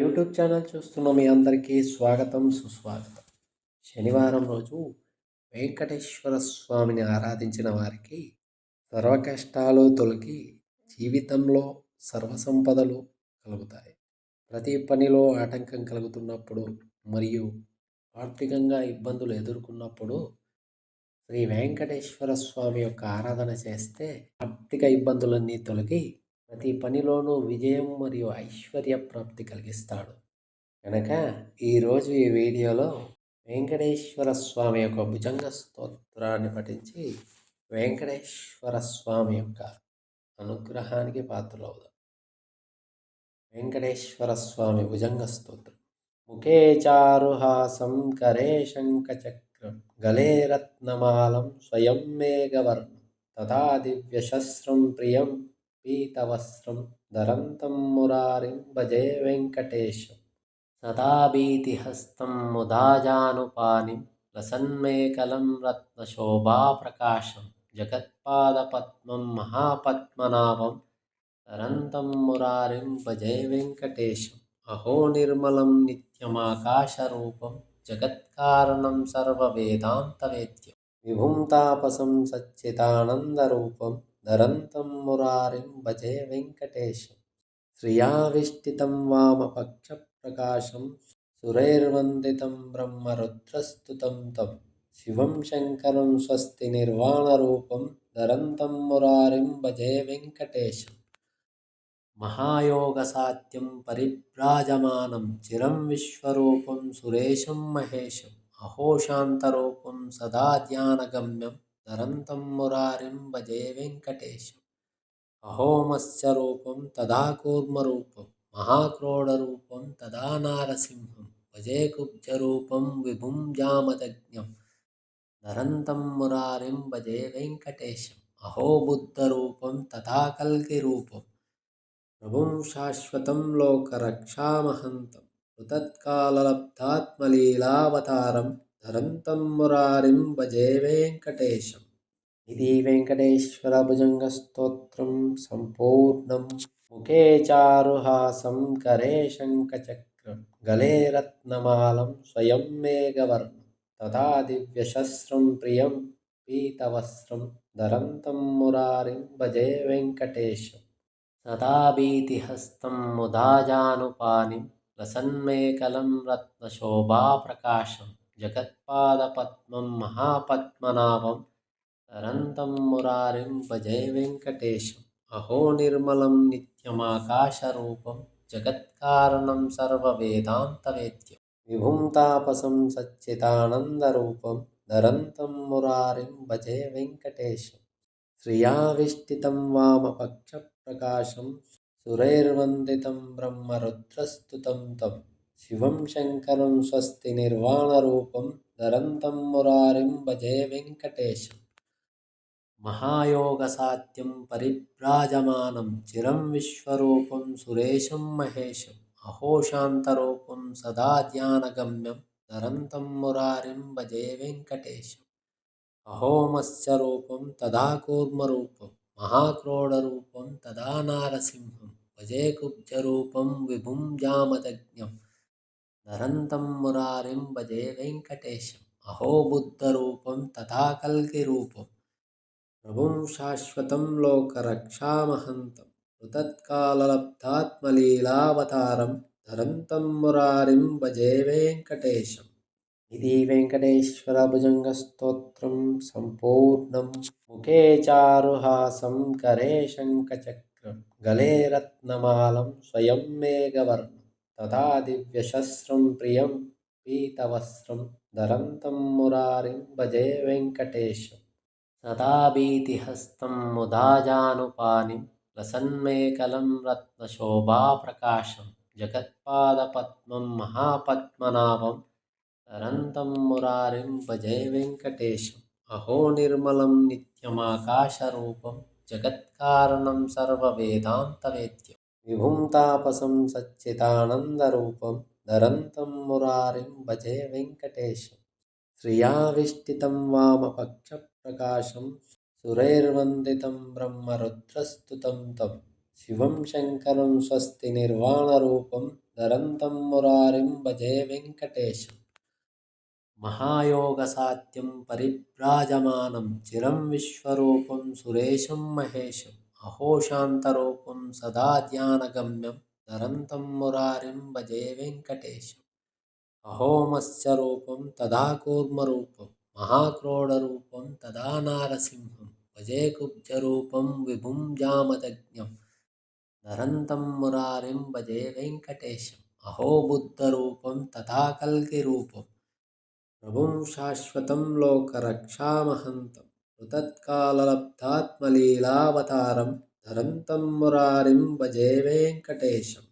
YouTube channel చూస్తున్న మీ అందరికీ స్వాగతం, సుస్వాగతం. శనివారం రోజు వెంకటేశ్వర స్వామిని ఆరాధించిన వారికి సర్వ కష్టాలు తొలగి జీవితంలో సర్వసంపదలు కలుగుతాయి. ప్రతి పనిలో ఆటంకం కలుగుతున్నప్పుడు మరియు ఆర్థికంగా ఇబ్బందులు ఎదుర్కొన్నప్పుడు శ్రీ వెంకటేశ్వర స్వామి యొక్క ఆరాధన చేస్తే ఆర్థిక ఇబ్బందులన్నీ తొలగి ప్రతి పనిలోనూ విజయం మరియు ఐశ్వర్య ప్రాప్తి కలిగిస్తాడు. కనుక ఈరోజు ఈ వీడియోలో వెంకటేశ్వర స్వామి యొక్క భుజంగ స్తోత్రాన్ని పఠించి వెంకటేశ్వర స్వామి యొక్క అనుగ్రహానికి పాత్రలవుదాం. వెంకటేశ్వర స్వామి భుజంగ స్తోత్రం. ముఖే చారుహాసం కరే శంఖచక్రం గలే రత్నమాలం స్వయం మేఘవర్ణం తథా దివ్యశస్త్రం ప్రియం పీతవస్త్రం ధరంతం మురారిం భజే వెంకటేశం. సదా భీతిహస్తం ముదాజానుపానిం లసన్మేకలం రత్నశోభాప్రకాశం జగత్పాదపద్మం మహాపద్మనాభం ధరంతం మురారిం భజే వెంకటేశం. అహో నిర్మలం నిత్యమాకాశరూపం జగత్కారణం సర్వవేదాంతవేద్యం విభుం తాపసం సచ్చిదానందరూపం ధరంతం మురారిం భజే వెంకటేశం. శ్రియావిష్టితం వామపక్షప్రకాశం సురైర్వందితం బ్రహ్మరుద్రస్తుతం తం శివం శంకరం స్వస్తి నిర్వాణరూపం ధరంతం మురారిం భజే వెంకటేశం. మహాయోగసాధ్యం పరిభ్రాజమానం చిరం విశ్వరూపం సురేశం మహేశం అహో శాంతరూపం సదా ధ్యానగమ్యం ధరంతం మురారిం భజే వెంకటేశం. అహో మత్స్యరూపం తదా కూర్మరూపం మహాక్రోడరూపం తదా నారసింహం భజే కుబ్జరూపం విభుం జామదగ్న్యం ధరంతం మురారిం భజే వెంకటేశం. అహో బుద్ధరూపం తథా కల్కిరూపం ప్రభుం శాశ్వతం లోకరక్షామహంతం కృతత్కాలలబ్ధాత్మలీలావతారం ధరంతం మురారిం భజే వెంకటేశం. ఇది వెంకటేశ్వర భుజంగ స్తోత్రం సంపూర్ణం. ముఖే చారుహాసం కరే శంఖచక్రం గలే రత్నమాలం స్వయం మేఘవర్ణం తథా దివ్యశస్త్రం ప్రియం పీతవస్త్రం ధరంతం మురారిం భజే వెంకటేశం. సదా భీతిహస్తం ముదాజానుపానిం లసన్మేకలం రత్నశోభాప్రకాశం జగత్పాదపద్మం మహాపద్మనాభం ధరంతం మురారిం భజే వెంకటేశం. అహో నిర్మలం నిత్యమాకాశరూపం జగత్కారణం సర్వవేదాంతవేద్యం విభుం తాపసం సచ్చిదానందరూపం ధరంతం మురారిం భజే వెంకటేశం. శ్రియావిష్టితం వామపక్షప్రకాశం సురైర్వందితం బ్రహ్మరుద్రస్తుతం తం శివం శంకరం స్వస్తి నిర్వాణరూపం ధరంతం మురారిం భజే వెంకటేశం. మహాయోగసాధ్యం పరిభ్రాజమానం చిరం విశ్వరూపం సురేశం మహేశం అహో శాంతరూపం సదా ధ్యానగమ్యం ధరంతం మురారిం భజే వెంకటేశం. అహో మత్స్యరూపం తదా కూర్మరూపం మహాక్రోడరూపం తదా నారసింహం భజే కుబ్జరూపం విభుం జామదగ్న్యం ధరంతం మురారిం భజే వెంకటేశం. అహో బుద్ధరూపం తథా కల్కిరూపం ప్రభుం శాశ్వతం లోకరక్షామహంతం కృతత్కాలలబ్ధాత్మలీలావతారం ధరంతం మురారిం భజే వెంకటేశం. ఇది వెంకటేశ్వర భుజంగ స్తోత్రం సంపూర్ణం. ముఖే చారుహాసం కరే శంఖచక్రం గలే రత్నమాలం స్వయం మేఘవర్ణం తథా దివ్యశస్త్రం ప్రియం పీతవస్త్రం ధరంతం మురారిం భజే వెంకటేశం. సదా భీతిహస్తం ముదాజానుపానిం లసన్మేకలం రత్నశోభాప్రకాశం జగత్పాదపద్మం మహాపద్మనాభం ధరంతం మురారిం భజే వెంకటేశం. అహో నిర్మలం నిత్యమాకాశరూపం జగత్కారణం సర్వవేదాంతవేద్యం విభుం తాపసం సచ్చిదానందరూపం ధరంతం మురారిం భజే వెంకటేశం. శ్రియావిష్టితం వామపక్షప్రకాశం సురైర్వందితం బ్రహ్మరుద్రస్తుతం తం शिवं शङ्करं स्वस्ति निर्वाणरूपं धरन्तं मुरारिं भजे वेङ्कटेशम् महायोगसाध्यं परिव्राजमानं चिरं विश्वरूपं सुरेशं महेशम् अहो शान्तरूपं सदा ध्यानगम्यं धरन्तं मुरारिं भजे वेङ्कटेशम् अहो मत्स्यरूपं तदा कूर्मरूपं महाक्रोडरूपं तदा नारसिंहं भजे कुब्जरूपं विभुं जामदग्न्यं धरन्तं मुरारिं भजे वेङ्कटेशम् अहो बुद्धरूपं तथा कल्किरूपं प्रभुं शाश्वतं लोकरक्षामहन्तं कृतत्काललब्धात्मलीलावतारं धरन्तं मुरारिं भजे वेङ्कटेशम्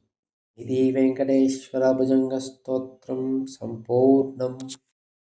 इति वेङ्कटेश्वरभुजङ्गस्तोत्रं सम्पूर्णम्